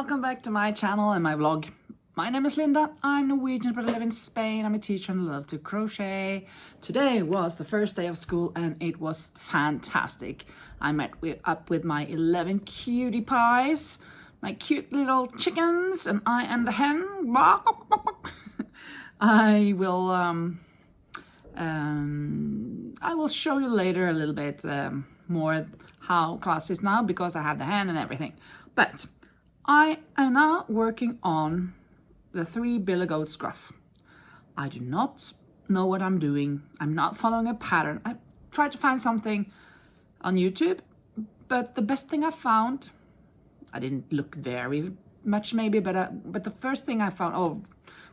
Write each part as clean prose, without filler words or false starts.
welcome back to my channel and my vlog. My name is Linda. I'm Norwegian but I live in Spain. I'm a teacher and love to crochet. Today was the first day of school and it was fantastic. I met up with my 11 cutie pies, my cute little chickens, and I am the hen. I will show you later a little bit more how class is now because I have the hen and everything. But I am now working on the 3 billy goats Gruff. I do not know what I'm doing. I'm not following a pattern. I tried to find something on YouTube, but the best thing I found, I didn't look very much maybe, but the first thing I found,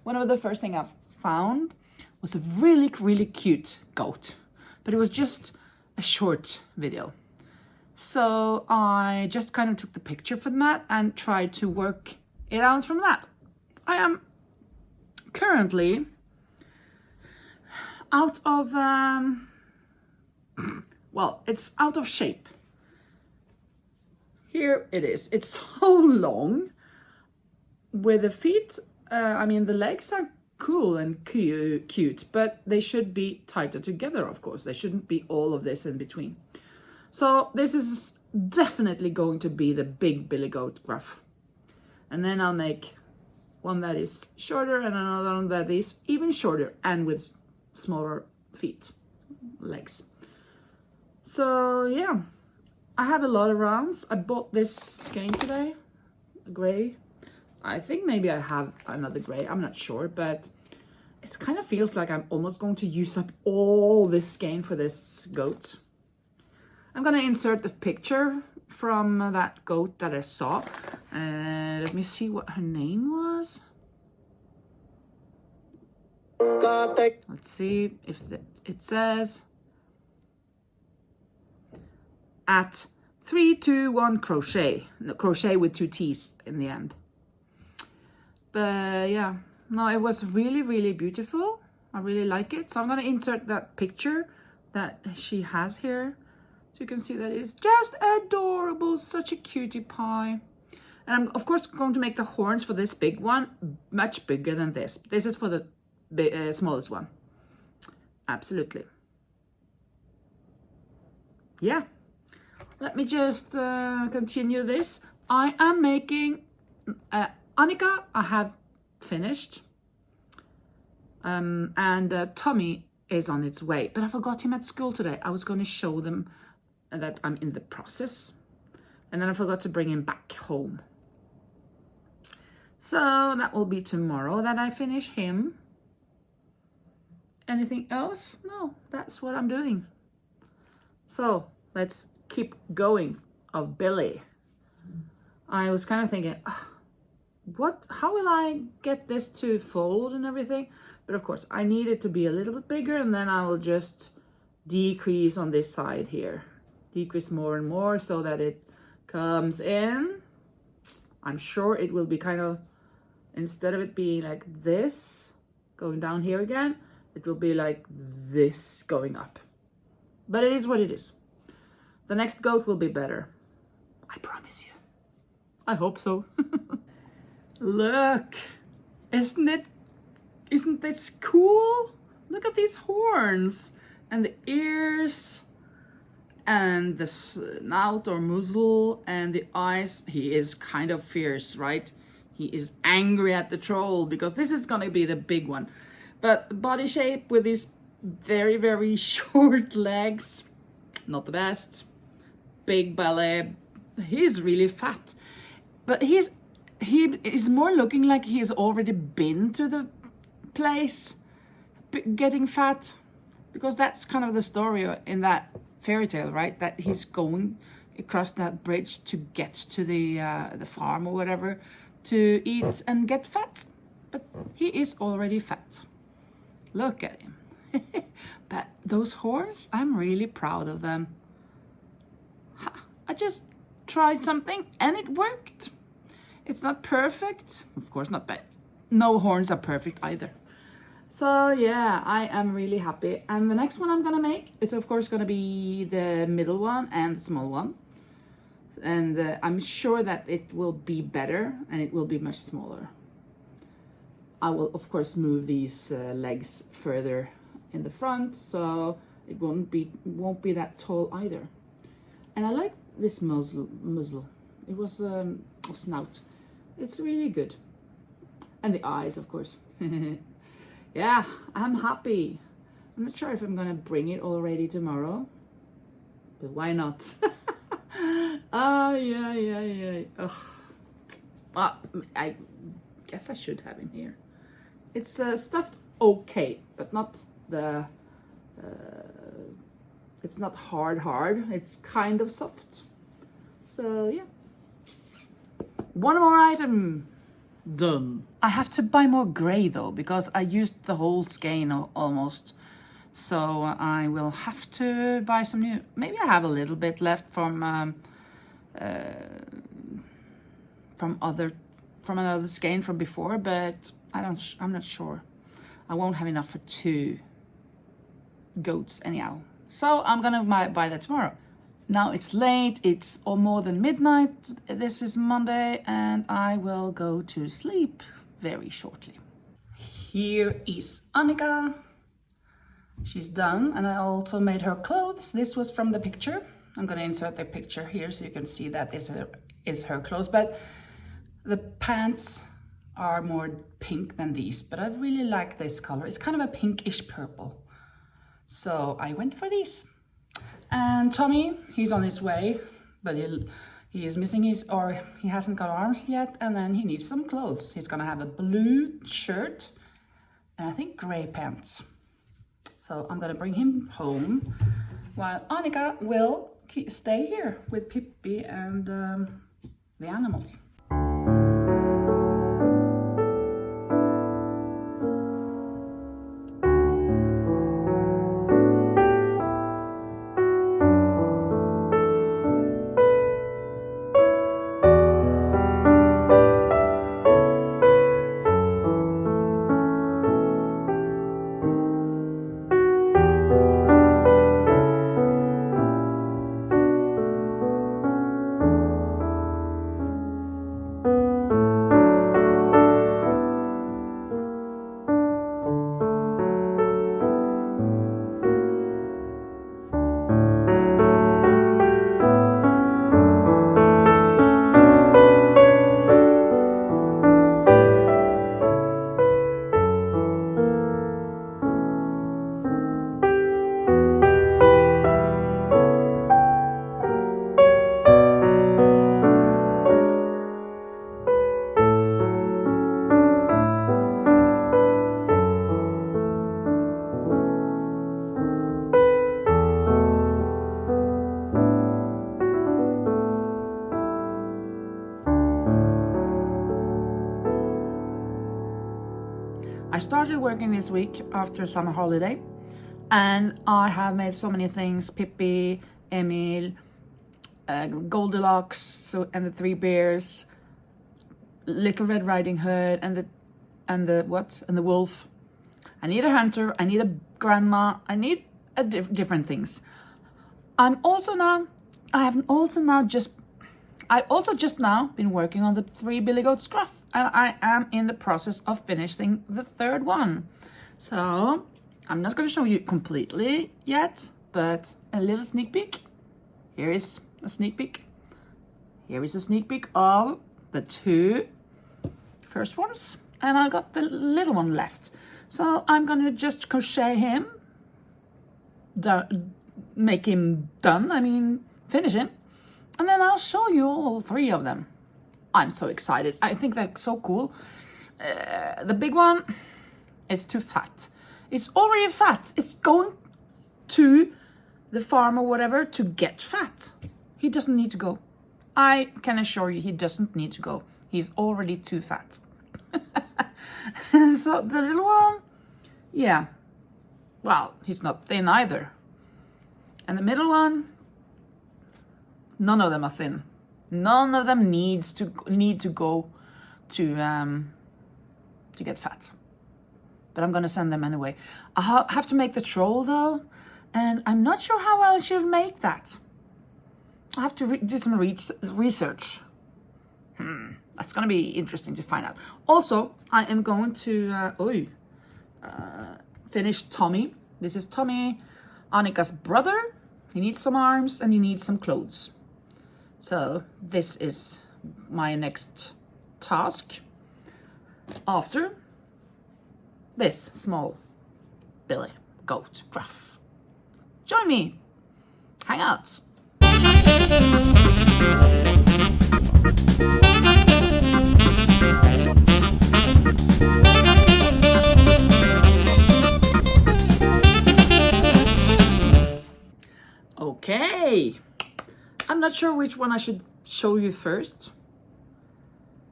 one of the first thing I found was a really, really cute goat, but it was just a short video. So I just kind of took the picture from that and tried to work it out from that. I am currently out of, well, it's out of shape. Here it is. It's so long with the feet. The legs are cool and cute, but they should be tighter together, of course. They shouldn't be all of this in between. So this is definitely going to be the big billy goat Gruff. And then I'll make one that is shorter and another one that is even shorter and with smaller legs. So yeah, I have a lot of rounds. I bought this skein today, a gray. I think maybe I have another gray, I'm not sure, but it kind of feels like I'm almost going to use up all this skein for this goat. I'm gonna insert the picture from that goat that I saw. Let me see what her name was. Let's see if it says at 3, 2, 1 crochet. No, crochet with 2 T's in the end. But yeah, no, it was really, really beautiful. I really like it. So I'm gonna insert that picture that she has here. So you can see that it's just adorable, such a cutie pie. And I'm of course going to make the horns for this big one much bigger than this. This is for the smallest one. Absolutely. Yeah. Let me just continue this. I am making Annika. I have finished. And Tommy is on its way, but I forgot him at school today. I was going to show them that I'm in the process, and then I forgot to bring him back home. So that will be tomorrow that I finish him. Anything else? No, that's what I'm doing. So let's keep going of Billy. I was kind of thinking, how will I get this to fold and everything? But of course I need it to be a little bit bigger, and then I will just decrease on this side here. Decrease more and more so that it comes in. I'm sure it will be kind of, instead of it being like this, going down here again, it will be like this going up. But it is what it is. The next goat will be better. I promise you. I hope so. Look, isn't this cool? Look at these horns and the ears and the snout or muzzle and the eyes. He is kind of fierce, right? He is angry at the troll because this is gonna be the big one. But the body shape with these very, very short legs, not the best. Big belly. He's really fat, but he is more looking like he's already been to the place getting fat, because that's kind of the story in that fairy tale, right? That he's going across that bridge to get to the farm or whatever to eat and get fat, but he is already fat. Look at him. But those horns, I'm really proud of them. I just tried something and it worked. It's not perfect, of course not, but no horns are perfect either. So yeah, I am really happy. And the next one I'm gonna make is of course gonna be the middle one and the small one. And I'm sure that it will be better and it will be much smaller. I will of course move these legs further in the front, so it won't be that tall either. And I like this muzzle. It was a snout. It's really good. And the eyes, of course. Yeah, I'm happy. I'm not sure if I'm gonna bring it already tomorrow, but why not? Oh, yeah. Ugh. Well, I guess I should have him here. It's stuffed okay, but not the... it's not hard. It's kind of soft. So, yeah. One more item. Done. I have to buy more gray though, because I used the whole skein almost. So I will have to buy some new. Maybe I have a little bit left from another skein from before, but I'm not sure. I won't have enough for 2 goats anyhow. So I'm gonna buy that tomorrow. Now it's late, it's more than midnight. This is Monday and I will go to sleep very shortly. Here is Annika. She's done, and I also made her clothes. This was from the picture. I'm gonna insert the picture here so you can see that this is her clothes, but the pants are more pink than these, but I really like this color. It's kind of a pinkish purple. So I went for these. And Tommy, he's on his way, but he is missing he hasn't got arms yet, and then he needs some clothes. He's gonna have a blue shirt and I think gray pants. So I'm gonna bring him home while Annika will stay here with Pippi and the animals. I started working this week after summer holiday, and I have made so many things. Pippi, Emil, Goldilocks, and the 3 bears, Little Red Riding Hood, and the wolf. I need a hunter, I need a grandma, I need different things. I've also just now been working on the 3 billy goats Gruff, and I am in the process of finishing the 3rd one. So I'm not going to show you completely yet, but a little sneak peek. Here is a sneak peek. Here is a sneak peek of the 2 first ones, and I got the little one left. So I'm going to just crochet him, make him done, finish him. And then I'll show you all 3 of them. I'm so excited. I think they're so cool. The big one is too fat. It's already fat. It's going to the farm or whatever to get fat. He doesn't need to go. I can assure you he doesn't need to go. He's already too fat. So the little one, yeah. Well, he's not thin either. And the middle one, none of them are thin. None of them need to go to get fat. But I'm gonna send them anyway. I have to make the troll though, and I'm not sure how I should make that. I have to do some research. That's gonna be interesting to find out. Also, I am going to finish Tommy. This is Tommy, Annika's brother. He needs some arms and he needs some clothes. So this is my next task after this small Billy goat Gruff. Join me, hang out. Okay, I'm not sure which one I should show you first.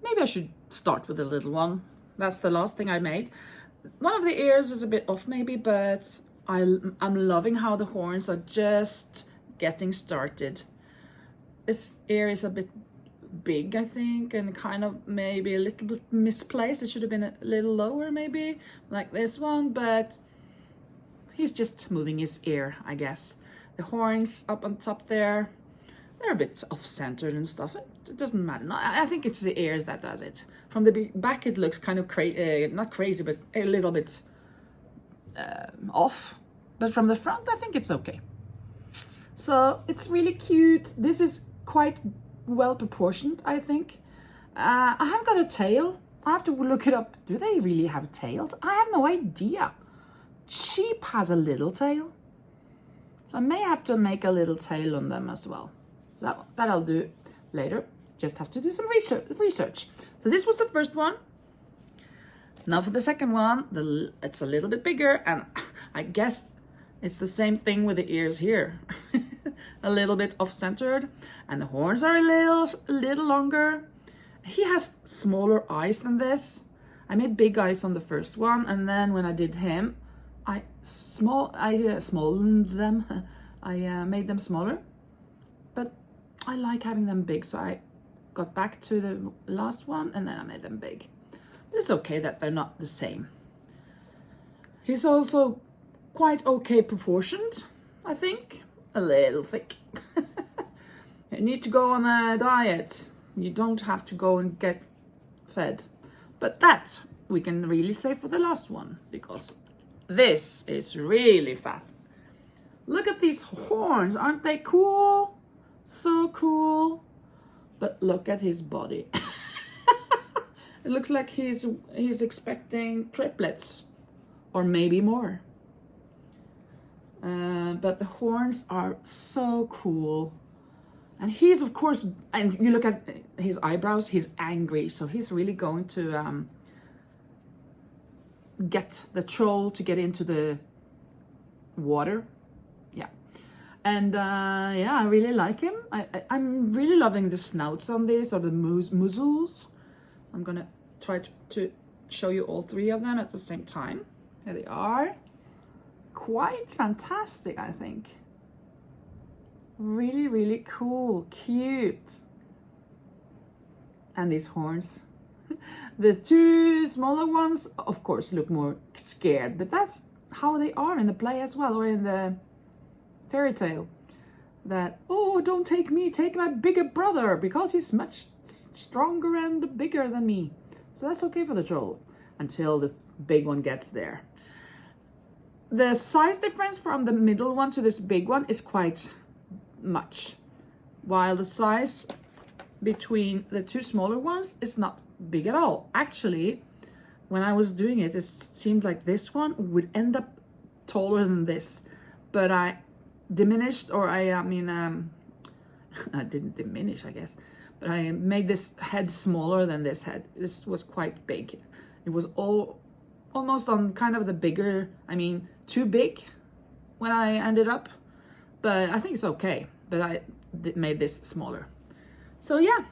Maybe I should start with the little one. That's the last thing I made. One of the ears is a bit off maybe, but I'm loving how the horns are just getting started. This ear is a bit big, I think, and kind of maybe a little bit misplaced. It should have been a little lower maybe, like this one, but he's just moving his ear, I guess. The horns up on top there, they're a bit off-centered and stuff. It doesn't matter. No, I think it's the ears that does it. From the back it looks kind of not crazy, but a little bit off. But from the front I think it's okay. So it's really cute. This is quite well proportioned, I think. I haven't got a tail. I have to look it up. Do they really have tails? I have no idea. Sheep has a little tail. So I may have to make a little tail on them as well. So that I'll do later. Just have to do some research. So this was the first one. Now for the second one, it's a little bit bigger, and I guess it's the same thing with the ears here. A little bit off-centered, and the horns are a little longer. He has smaller eyes than this. I made big eyes on the first one, and then when I did him, I smallened them. I made them smaller, but I like having them big, so I got back to the last one and then I made them big. It's okay that they're not the same. He's also quite okay proportioned, I think. A little thick. You need to go on a diet. You don't have to go and get fed. But that we can really say for the last one, because this is really fat. Look at these horns, aren't they cool? So cool. But look at his body. It looks like he's expecting triplets, or maybe more. But the horns are so cool. And he's, of course, and you look at his eyebrows, he's angry. So he's really going to get the troll to get into the water. Yeah. And yeah, I really like him. I'm really loving the snouts on this, or the muzzles. I'm gonna try to show you all three of them at the same time. Here they are. Quite fantastic, I think. Really, really cool, cute. And these horns. The two smaller ones, of course, look more scared, but that's how they are in the play as well, or in the fairy tale. That, oh, don't take me, take my bigger brother, because he's much stronger and bigger than me. So that's okay for the troll, until the big one gets there. The size difference from the middle one to this big one is quite much, while the size between the two smaller ones is not big at all. Actually, when I was doing it, it seemed like this one would end up taller than this, but I diminished, or I mean I didn't diminish, I guess, but I made this head smaller than this head. This was quite big. It was almost on kind of the bigger, I mean too big when I ended up, but I think it's okay. But I made this smaller. So yeah,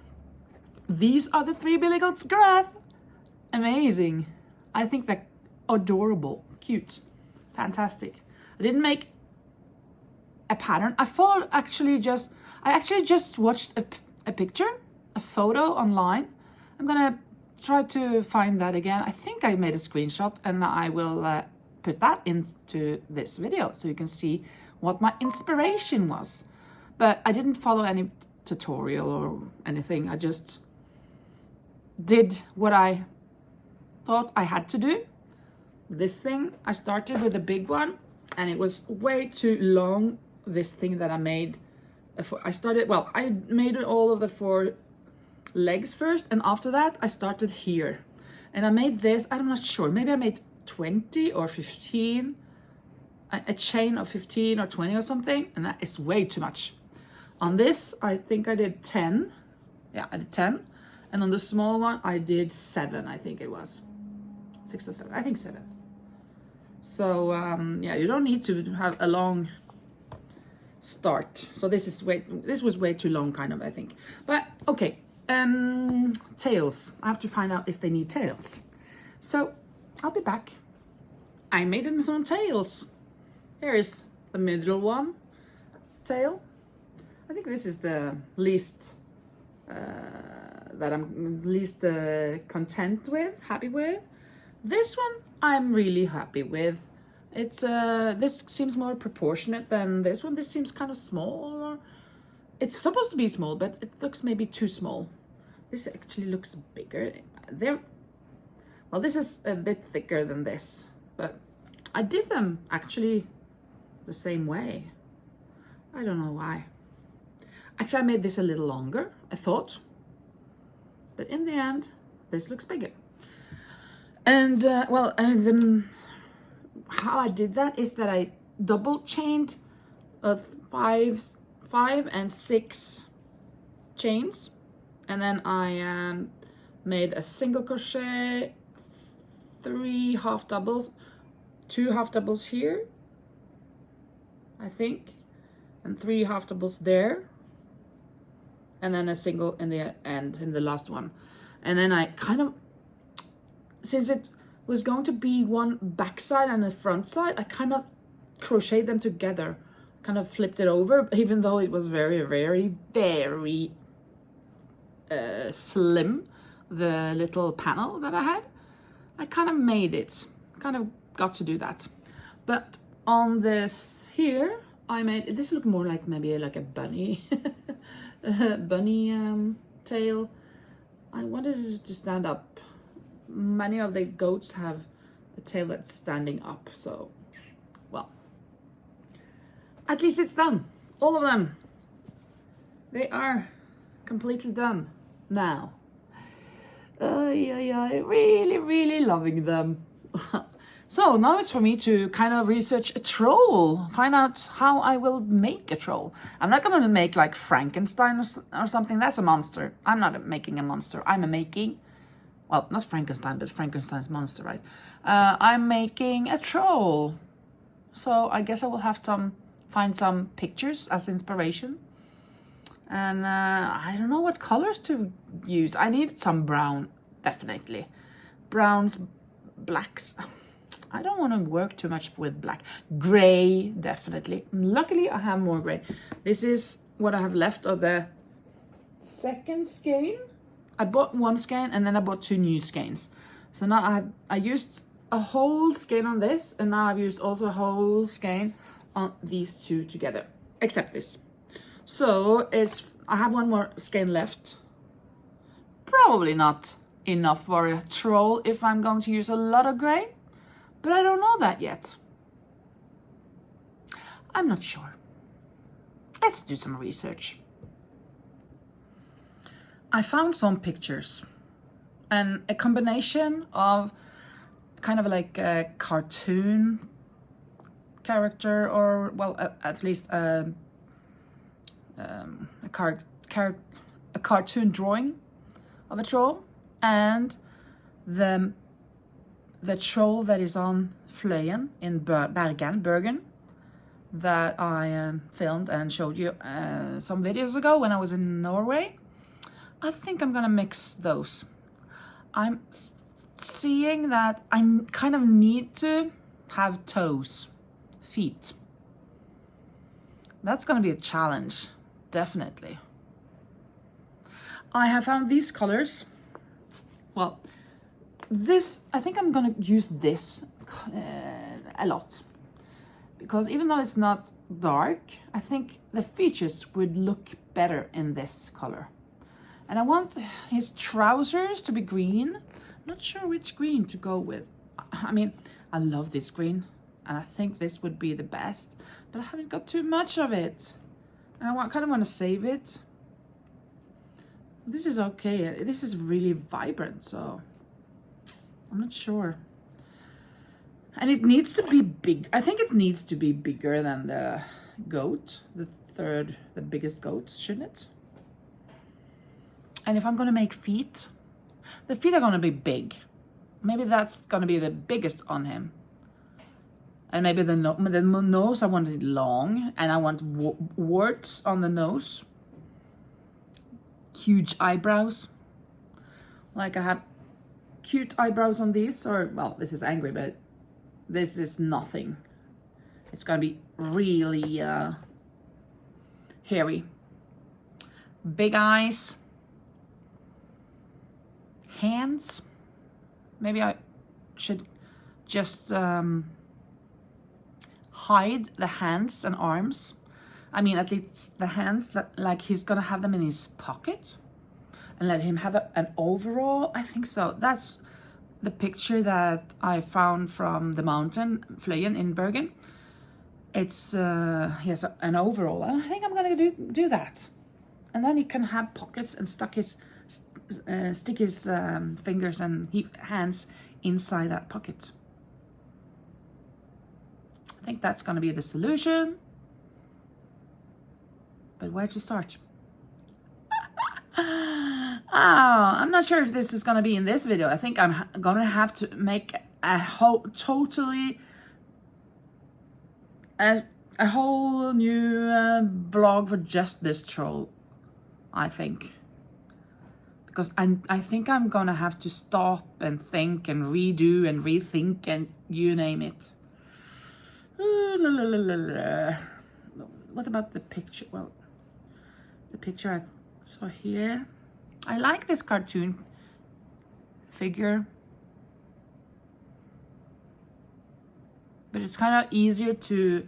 these are the three billy goats Gruff. Amazing. I think they're adorable, cute, fantastic. I didn't make a pattern. I actually just watched a picture, a photo online. I'm gonna try to find that again. I think I made a screenshot, and I will put that into this video so you can see what my inspiration was. but I didn't follow any tutorial or anything. I just did what I thought I had to do. This thing, I started with a big one, and it was way too long, this thing that I made. I made all of the 4 legs first, and after that I started here. And I made this, I'm not sure, maybe I made 20 or 15, a chain of 15 or 20 or something, and that is way too much. On this, I think I did 10. Yeah, I did 10. And on the small one, I did 7, I think it was. 6 or 7, I think 7. So, yeah, you don't need to have a long start. So this was way too long, kind of, I think. But, okay, tails. I have to find out if they need tails. So, I'll be back. I made them some tails. Here is the middle one, tail. I think this is the least that I'm least content with, happy with. This one I'm really happy with. It's this seems more proportionate than this one. This seems kind of small. It's supposed to be small, but it looks maybe too small. This actually looks bigger. Well, this is a bit thicker than this, but I did them actually the same way. I don't know why. Actually, I made this a little longer, I thought. But in the end, this looks bigger. And, how I did that is that I double chained 5 and 6 chains. And then I made a single crochet, 3 half doubles, 2 half doubles here, I think, and 3 half doubles there. And then a single in the end, in the last one. And then I kind of, since it was going to be one back side and a front side, I kind of crocheted them together, kind of flipped it over, even though it was very, very, very slim, the little panel that I had. I kind of made it, kind of got to do that. But on this here, I made, this look more like maybe like a bunny, bunny tail. I wanted it to stand up. Many of the goats have a tail that's standing up, so, well, at least it's done. All of them. They are completely done now. Really, really loving them. So now it's for me to kind of research a troll, find out how I will make a troll. I'm not going to make like Frankenstein or something. That's a monster. I'm not making a monster. I'm making, well, not Frankenstein, but Frankenstein's monster, right? I'm making a troll. So I guess I will have to find some pictures as inspiration. And I don't know what colors to use. I need some brown, definitely. Browns, blacks. I don't want to work too much with black. Gray, definitely. Luckily, I have more gray. This is what I have left of the second skein. I bought 1 skein and then I bought 2 new skeins. So now I used a whole skein on this, and now I've used also a whole skein on these 2 together, except this. So I have 1 more skein left. Probably not enough for a troll if I'm going to use a lot of gray. But I don't know that yet. I'm not sure. Let's do some research. I found some pictures and a combination of kind of like a cartoon character, or well, at least a cartoon drawing of a troll, and the troll that is on Fløyen in Bergen, that I filmed and showed you some videos ago when I was in Norway. I think I'm gonna mix those. I'm seeing that I kind of need to have toes, feet. That's gonna be a challenge, definitely. I have found these colors. Well, this, I think I'm gonna use this a lot, because even though it's not dark, I think the features would look better in this color. And I want his trousers to be green. I'm not sure which green to go with. I mean, I love this green, and I think this would be the best, but I haven't got too much of it. And I kind of want to save it. This is okay. This is really vibrant, so I'm not sure. And it needs to be big. I think it needs to be bigger than the goat, the biggest goat, shouldn't it? And if I'm gonna make feet, the feet are gonna be big. Maybe that's gonna be the biggest on him. And maybe the nose, I want it long, and I want warts on the nose. Huge eyebrows. Like I have cute eyebrows on these, or, well, this is angry, but this is nothing. It's gonna be really hairy. Big eyes. Hands. Maybe I should just hide the hands and arms. I mean, at least the hands, like he's gonna have them in his pocket and let him have an overall. I think so. That's the picture that I found from the mountain, Fløyen in Bergen. It's, he has an overall. I think I'm gonna do that. And then he can have pockets and stick his fingers and hands inside that pocket. I think that's gonna be the solution. But where to start? Oh, I'm not sure if this is gonna be in this video. I think I'm gonna have to make a whole new vlog for just this troll, I think. Because I think I'm gonna have to stop and think and redo and rethink and you name it. What about the picture? Well, the picture I saw here. I like this cartoon figure, but it's kind of easier to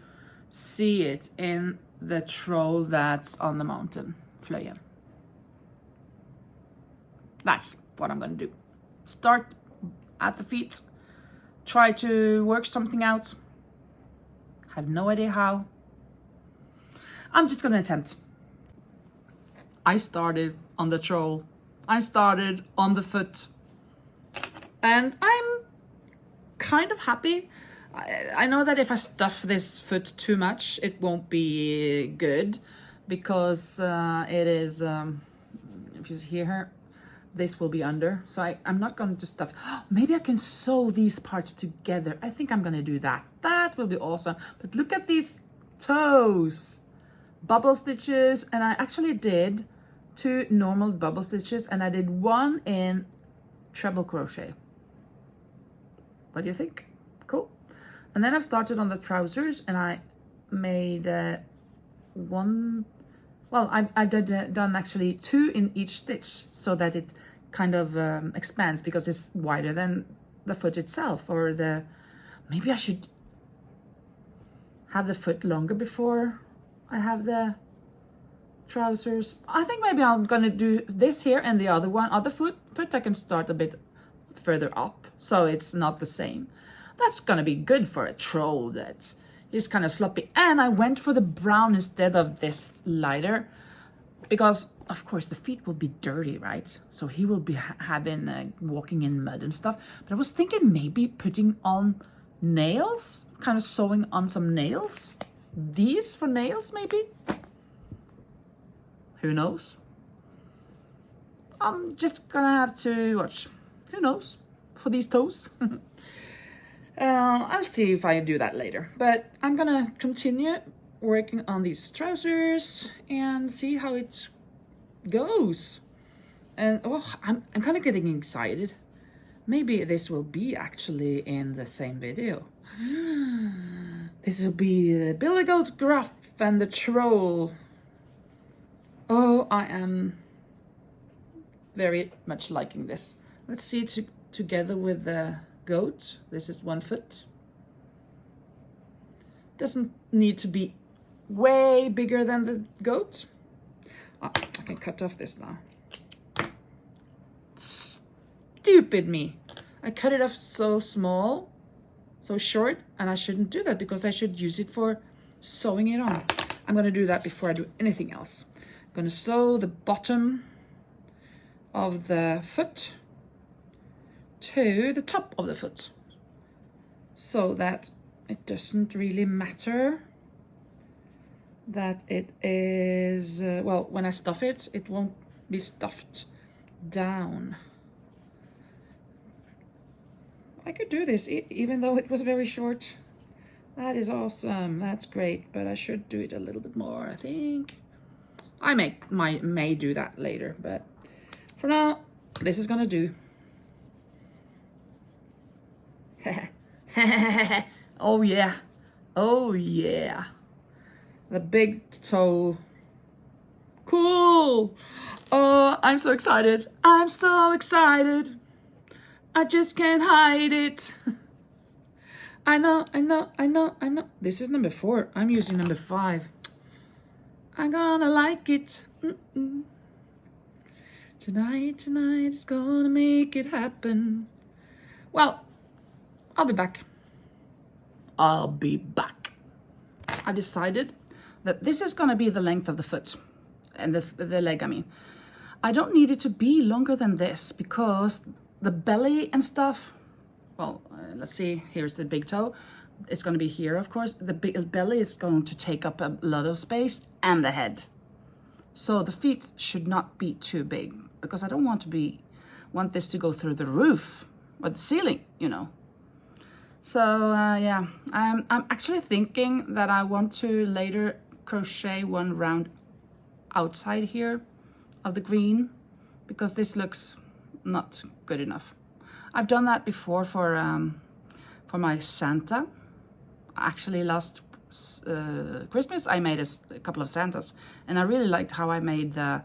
see it in the troll that's on the mountain, Fløyen. That's what I'm gonna do. Start at the feet, try to work something out. Have no idea how. I'm just gonna attempt. I started on the troll. I started on the foot. And I'm kind of happy. I know that if I stuff this foot too much, it won't be good. Because it is, if you hear her, this will be under. So I'm not going to stuff. Maybe I can sew these parts together. I think I'm going to do that. That will be awesome. But look at these toes. Bubble stitches. And I actually did 2 normal bubble stitches. And I did 1 in treble crochet. What do you think? Cool. And then I've started on the trousers. And I made 1... Well, I've done actually 2 in each stitch so that it kind of expands because it's wider than the foot itself. Or maybe I should have the foot longer before I have the trousers. I think maybe I'm gonna do this here and the other foot I can start a bit further up so it's not the same. That's gonna be good for a troll that is kind of sloppy. And I went for the brown instead of this lighter because of course the feet will be dirty, right? So he will be having walking in mud and stuff. But I was thinking maybe putting on nails, kind of sewing on some nails. These for nails maybe? Who knows? I'm just gonna have to watch. Who knows? For these toes. I'll see if I do that later. But I'm gonna continue working on these trousers and see how it goes. And oh, I'm kind of getting excited. Maybe this will be actually in the same video. This will be the Billy Goat, Gruff and the Troll. Oh, I am very much liking this. Let's see it together with the goat. This is 1 foot. Doesn't need to be way bigger than the goat. Oh, I can cut off this now. Stupid me. I cut it off so small, so short, and I shouldn't do that because I should use it for sewing it on. I'm gonna do that before I do anything else. I'm gonna sew the bottom of the foot to the top of the foot so that it doesn't really matter that it is, well, when I stuff it, it won't be stuffed down. I could do this even though it was very short. That is awesome, that's great, but I should do it a little bit more, I think. I may do that later, but for now, this is gonna do. Oh yeah, oh yeah. The big toe. Cool. Oh, I'm so excited. I'm so excited. I just can't hide it. I know. This is number 4. I'm using number 5. I'm gonna like it. Tonight is gonna make it happen. Well, I'll be back. I decided that this is gonna be the length of the foot and the leg, I mean. I don't need it to be longer than this because the belly and stuff, well, let's see, here's the big toe. It's going to be here, of course. The belly is going to take up a lot of space and the head. So the feet should not be too big because I don't want this to go through the roof or the ceiling, you know. So yeah, I'm actually thinking that I want to later crochet one round outside here of the green because this looks not good enough. I've done that before for my Santa. Actually, last Christmas I made a couple of Santas, and I really liked how I made the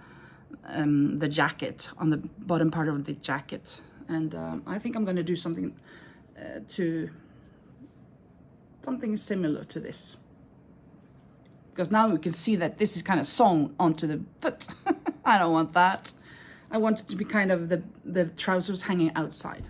jacket on the bottom part of the jacket. And I think I'm going to do something similar to this, because now we can see that this is kind of sewn onto the foot. I don't want that. I want it to be kind of the trousers hanging outside.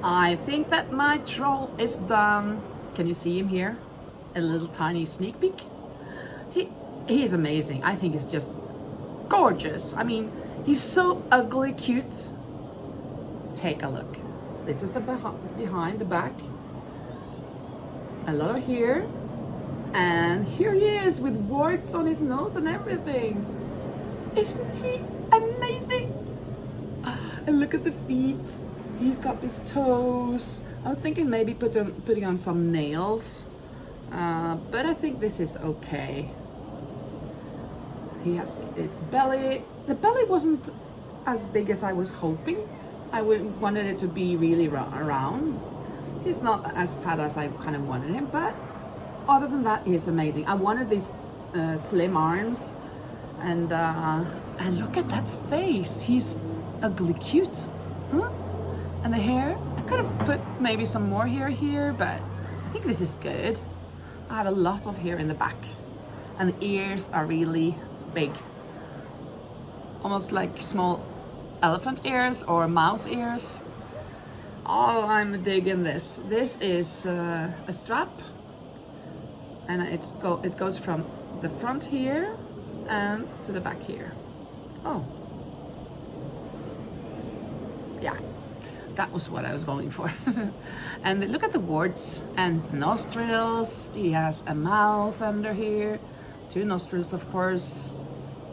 I think that my troll is done. Can you see him here? A little tiny sneak peek. He is amazing. I think he's just gorgeous. I mean, he's so ugly cute. Take a look. This is the behind, the back. A lot of hair. And here he is with warts on his nose and everything. Isn't he amazing? And look at the feet. He's got his toes. I was thinking maybe putting on some nails, but I think this is okay. He has his belly. The belly wasn't as big as I was hoping. I wanted it to be really round. He's not as fat as I kind of wanted him, but other than that, he's amazing. I wanted these slim arms, and look at that face. He's ugly cute, huh? And the hair, I could have put maybe some more hair here, but I think this is good. I have a lot of hair in the back, and the ears are really big, almost like small elephant ears or mouse ears. Oh, I'm digging this. This is a strap, and it goes from the front here and to the back here. Oh, yeah, that was what I was going for. And look at the warts and nostrils. He has a mouth under here, 2 nostrils, of course,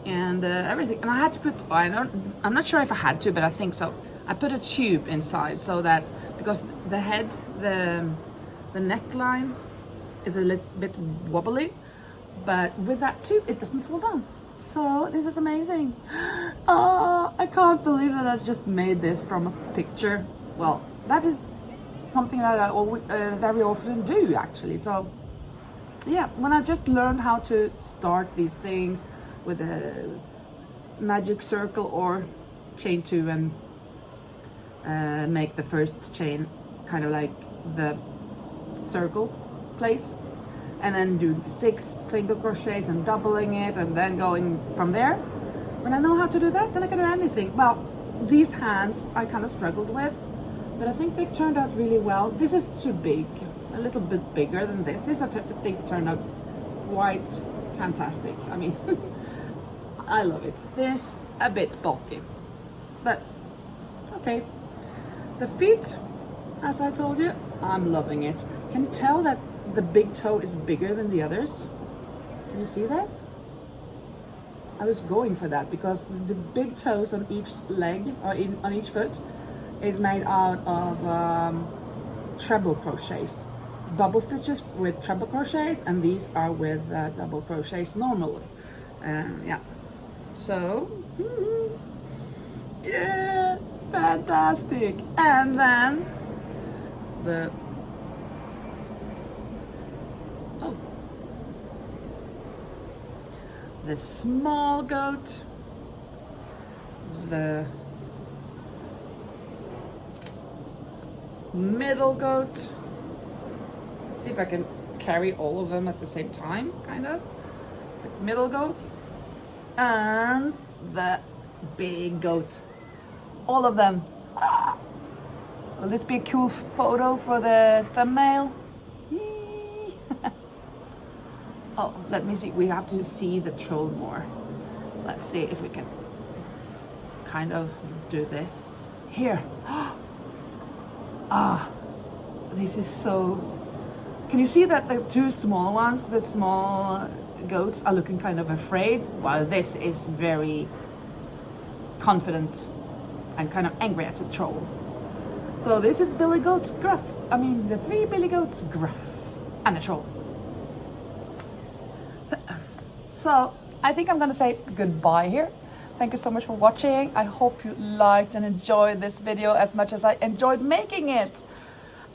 and everything. And I had to put, I'm not sure if I had to, but I think so. I put a tube inside so that, because the head, the neckline is a little bit wobbly, but with that tube, it doesn't fall down. So this is amazing. Oh, I can't believe that I just made this from a picture. Well, that is something that I always, very often do, actually. So yeah, when I just learned how to start these things with a magic circle or chain 2 and make the first chain kind of like the circle place, and then do 6 single crochets and doubling it, and then going from there. When I know how to do that, then I can do anything. Well, these hands I kind of struggled with, but I think they turned out really well. This is too big, a little bit bigger than this. This I think turned out quite fantastic. I mean, I love it. This a bit bulky, but okay. The feet, as I told you, I'm loving it. Can you tell that the big toe is bigger than the others? Can you see that? I was going for that because the big toes on each leg or on each foot is made out of treble crochets. Double stitches with treble crochets, and these are with double crochets normally. Yeah. So, yeah. Fantastic. And then the small goat, the middle goat. Let's see if I can carry all of them at the same time, kind of. The middle goat and the big goat. All of them. Ah. Will this be a cool photo for the thumbnail? Oh, let me see. We have to see the troll more. Let's see if we can kind of do this. Here. Ah, this is so... Can you see that the 2 small ones, the small goats, are looking kind of afraid, while this is very confident and kind of angry at the troll. So this is Billy Goat's Gruff. I mean, the 3 Billy Goats, Gruff, and the troll. So I think I'm gonna say goodbye here. Thank you so much for watching. I hope you liked and enjoyed this video as much as I enjoyed making it.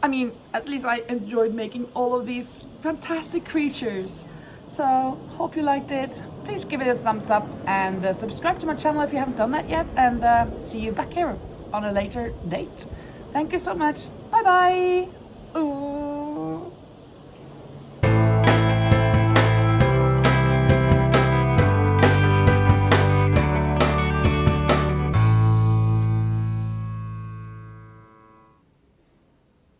I mean, at least I enjoyed making all of these fantastic creatures. So hope you liked it. Please give it a thumbs up and subscribe to my channel if you haven't done that yet, and see you back here on a later date. Thank you so much. Bye bye. Ooh.